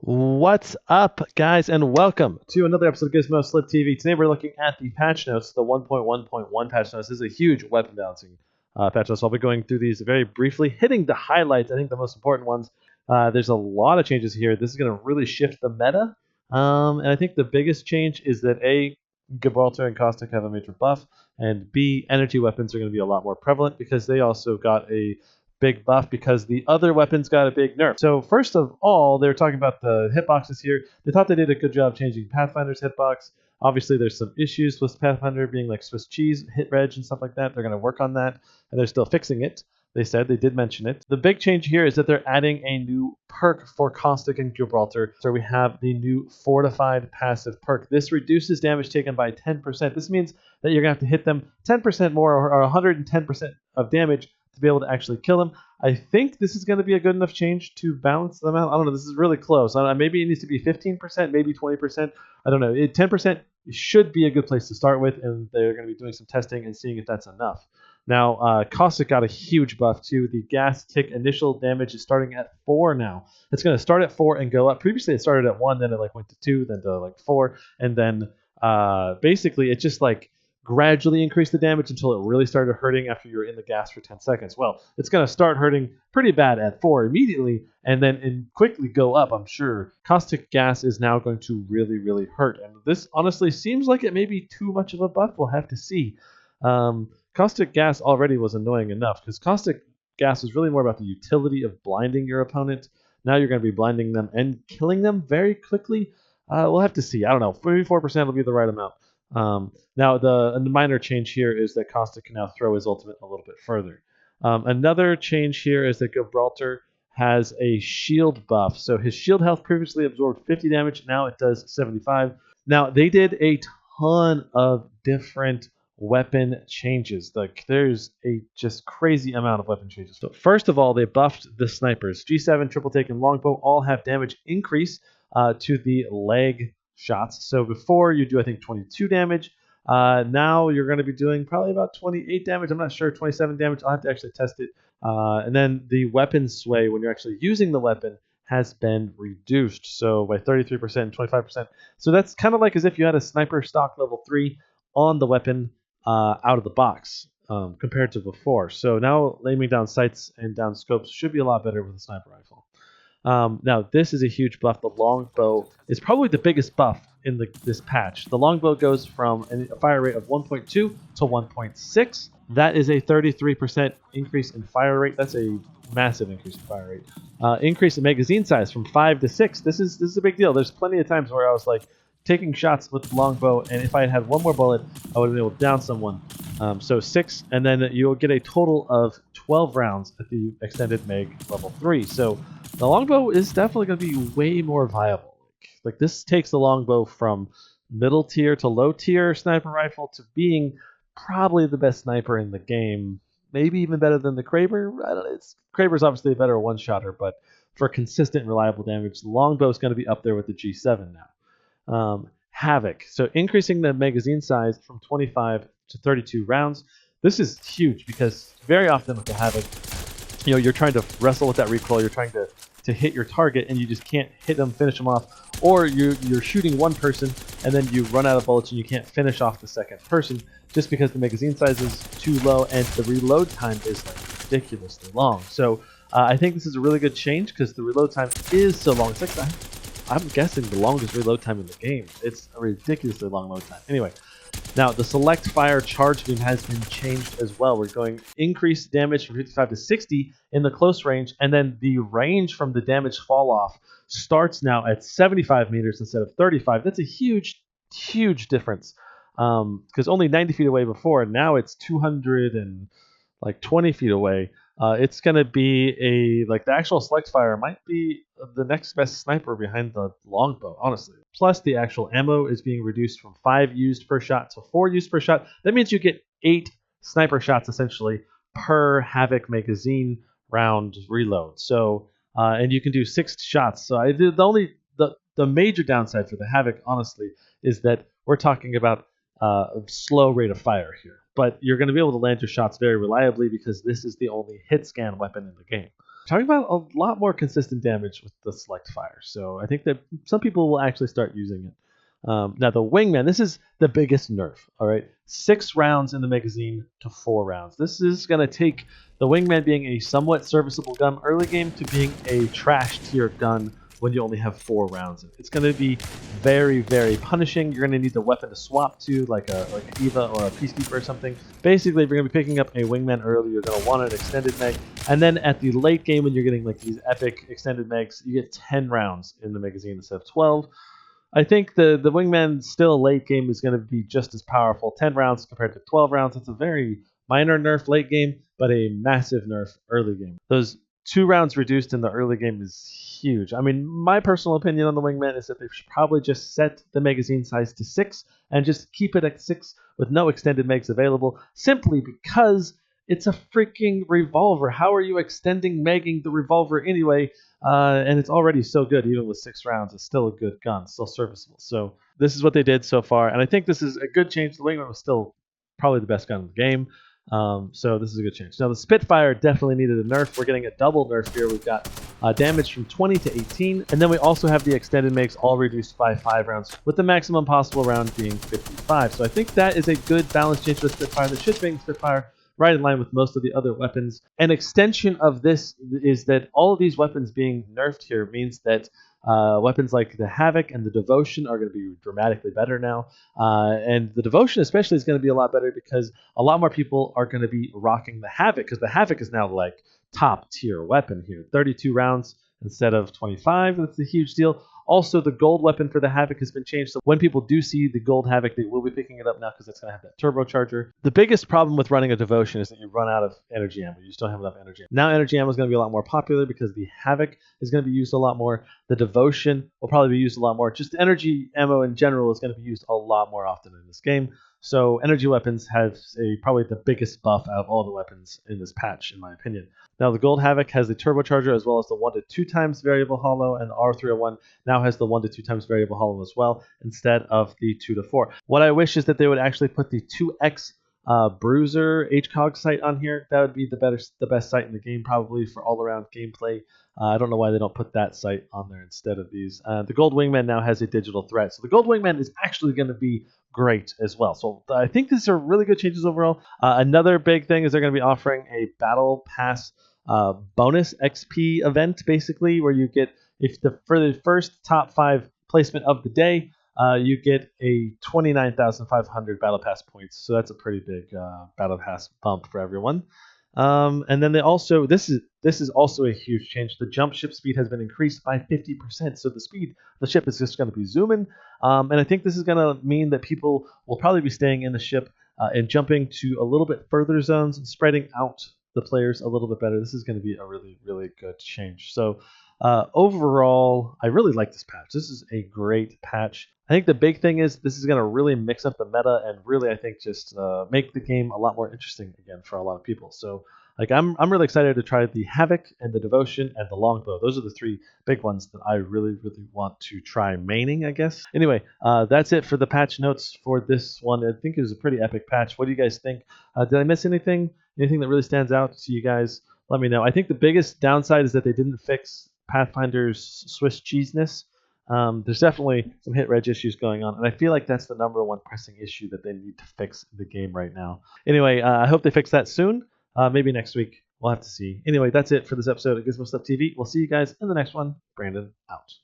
What's up, guys, and welcome to another episode of Gizmo Slip TV. Today we're looking at the patch notes, the 1.1.1 patch notes. This is a huge weapon balancing patch notes. I'll be going through these very briefly, hitting the highlights, I think the most important ones. There's a lot of changes here. This is going to really shift the meta, and I think the biggest change is that A, Gibraltar and Caustic have a major buff, and B, energy weapons are going to be a lot more prevalent because they also got a big buff because the other weapons got a big nerf. So first of all, they were talking about the hitboxes here. They thought they did a good job changing Pathfinder's hitbox. Obviously, there's some issues with Pathfinder being like Swiss cheese, hit reg, and stuff like that. They're going to work on that, and they're still fixing it. They said they did mention it. The big change here is that they're adding a new perk for Caustic and Gibraltar. So we have the new Fortified passive perk. This reduces damage taken by 10%. This means that you're going to have to hit them 10% more or 110% of damage to be able to actually kill them. I think this is going to be a good enough change to balance them out. I don't know. This is really close. Maybe it needs to be 15%, maybe 20%. I don't know. 10% should be a good place to start with, and they're going to be doing some testing and seeing if that's enough. Now, Caustic got a huge buff too. The gas tick initial damage is starting at 4 now. It's going to start at 4 and go up. Previously, it started at 1, then it went to 2, then to 4, and then basically it just gradually increased the damage until it really started hurting after you were in the gas for 10 seconds. Well, it's going to start hurting pretty bad at 4 immediately and then quickly go up, I'm sure. Caustic gas is now going to really, really hurt. And this honestly seems like it may be too much of a buff. We'll have to see. Caustic gas already was annoying enough because Caustic gas was really more about the utility of blinding your opponent. Now you're going to be blinding them and killing them very quickly. We'll have to see. I don't know. Maybe 4% will be the right amount. Now, the minor change here is that Caustic can now throw his ultimate a little bit further. Another change here is that Gibraltar has a shield buff. So his shield health previously absorbed 50 damage. Now it does 75. Now, they did a ton of different weapon changes. There's a just crazy amount of weapon changes. So first of all, they buffed the snipers. G7, Triple Take, and Longbow all have damage increase to the leg shots. So before you do, I think, 22 damage. Now you're going to be doing probably about 28 damage. I'm not sure, 27 damage. I'll have to actually test it. And then the weapon sway when you're actually using the weapon has been reduced. So by 33% and 25%. So that's kind of like as if you had a sniper stock level 3 on the weapon out of the box compared to before. So now aiming down sights and down scopes should be a lot better with a sniper rifle. Now, this is a huge buff. The Longbow is probably the biggest buff in this patch. The Longbow goes from a fire rate of 1.2 to 1.6. That is a 33% increase in fire rate. That's a massive increase in fire rate. Increase in magazine size from 5 to 6. This is a big deal. There's plenty of times where I was taking shots with the Longbow, and if I had had one more bullet, I would have been able to down someone. So 6, and then you'll get a total of 12 rounds at the extended mag level 3. So the Longbow is definitely going to be way more viable. This takes the Longbow from middle tier to low tier sniper rifle to being probably the best sniper in the game. Maybe even better than the Kraber. I don't know. Kraber's obviously a better one-shotter, but for consistent, reliable damage, the Longbow is going to be up there with the G7 now. Havoc. So increasing the magazine size from 25 to 32 rounds. This is huge because very often with the Havoc, you're trying to wrestle with that recoil. You're trying to hit your target and you just can't hit them, finish them off. Or you're shooting one person and then you run out of bullets and you can't finish off the second person just because the magazine size is too low and the reload time is ridiculously long. So I think this is a really good change because the reload time is so long. It's I'm guessing the longest reload time in the game. It's a ridiculously long load time. Anyway, now the select fire charge beam has been changed as well. We're going increased damage from 55 to 60 in the close range, and then the range from the damage fall off starts now at 75 meters instead of 35. That's a huge, huge difference because only 90 feet away before, and now it's 220 feet away. It's going to be the actual select fire might be the next best sniper behind the Longbow, honestly. Plus, the actual ammo is being reduced from 5 used per shot to 4 used per shot. That means you get 8 sniper shots, essentially, per Havoc magazine round reload. So, and you can do 6 shots. So, the major downside for the Havoc, honestly, is that we're talking about a slow rate of fire here. But you're going to be able to land your shots very reliably because this is the only hit scan weapon in the game. talking about a lot more consistent damage with the select fire. So I think that some people will actually start using it. Now the Wingman, this is the biggest nerf. All right, 6 rounds in the magazine to 4 rounds. This is going to take the Wingman being a somewhat serviceable gun early game to being a trash tier gun when you only have 4 rounds. It's going to be very, very punishing. You're going to need the weapon to swap to, like an Eva or a Peacekeeper or something. Basically, if you're going to be picking up a Wingman early, you're going to want an extended mag. And then at the late game, when you're getting like these epic extended mags, you get 10 rounds in the magazine instead of 12. I think the Wingman still late game is going to be just as powerful. 10 rounds compared to 12 rounds. It's a very minor nerf late game, but a massive nerf early game. Those 2 rounds reduced in the early game is huge. I mean, my personal opinion on the Wingman is that they should probably just set the magazine size to 6 and just keep it at 6 with no extended mags available, simply because it's a freaking revolver. How are you extending magging the revolver anyway? And it's already so good, even with 6 rounds. It's still a good gun, still serviceable. So this is what they did so far, and I think this is a good change. The Wingman was still probably the best gun in the game. So this is a good change. Now the Spitfire definitely needed a nerf. We're getting a double nerf here. We've got damage from 20 to 18, and then we also have the extended mags all reduced by 5 rounds, with the maximum possible round being 55. So I think that is a good balance change for the Spitfire. That should bring Spitfire right in line with most of the other weapons. An extension of this is that all of these weapons being nerfed here means that weapons like the Havoc and the Devotion are going to be dramatically better now. And the Devotion especially is going to be a lot better because a lot more people are going to be rocking the Havoc, because the Havoc is now like top tier weapon here. 32 rounds instead of 25. That's a huge deal. Also, the gold weapon for the Havoc has been changed, so when people do see the gold Havoc, they will be picking it up now because it's going to have that turbocharger. The biggest problem with running a Devotion is that you run out of energy ammo. You just don't have enough energy. Now energy ammo is going to be a lot more popular because the Havoc is going to be used a lot more. The Devotion will probably be used a lot more. Just energy ammo in general is going to be used a lot more often in this game. So energy weapons have probably the biggest buff out of all the weapons in this patch, in my opinion. Now the gold Havoc has the turbocharger as well as the 1 to 2 times variable hollow, and the R301 now has the 1 to 2 times variable hollow as well instead of the 2 to 4. What I wish is that they would actually put the 2x Bruiser HCOG sight on here. That would be the best sight in the game probably for all around gameplay. I don't know why they don't put that sight on there instead of these. The gold Wingman now has a digital threat, so the gold Wingman is actually going to be great as well. So I think these are really good changes overall. Another big thing is they're going to be offering a battle pass bonus XP event, basically, where you get, for the first top 5 placement of the day, you get a 29,500 battle pass points. So that's a pretty big battle pass bump for everyone. And then this is also a huge change. The jump ship speed has been increased by 50%. So the speed of the ship is just going to be zooming. And I think this is going to mean that people will probably be staying in the ship and jumping to a little bit further zones and spreading out the players a little bit better. This is going to be a really, really good change. So overall, I really like this patch. This is a great patch. I think the big thing is this is going to really mix up the meta and really, I think, just make the game a lot more interesting again for a lot of people. So like I'm really excited to try the Havoc and the Devotion and the Longbow. Those are the 3 big ones that I really, really want to try maining, I guess. Anyway, that's it for the patch notes for this one. I think it was a pretty epic patch. What do you guys think? Did I miss anything? Anything that really stands out to you guys? Let me know. I think the biggest downside is that they didn't fix Pathfinder's Swiss cheeseness. There's definitely some hit reg issues going on, and I feel like that's the #1 pressing issue that they need to fix in the game right now. Anyway, I hope they fix that soon. Maybe next week. We'll have to see. Anyway, that's it for this episode of Gizmo Stuff TV. We'll see you guys in the next one. Brandon out.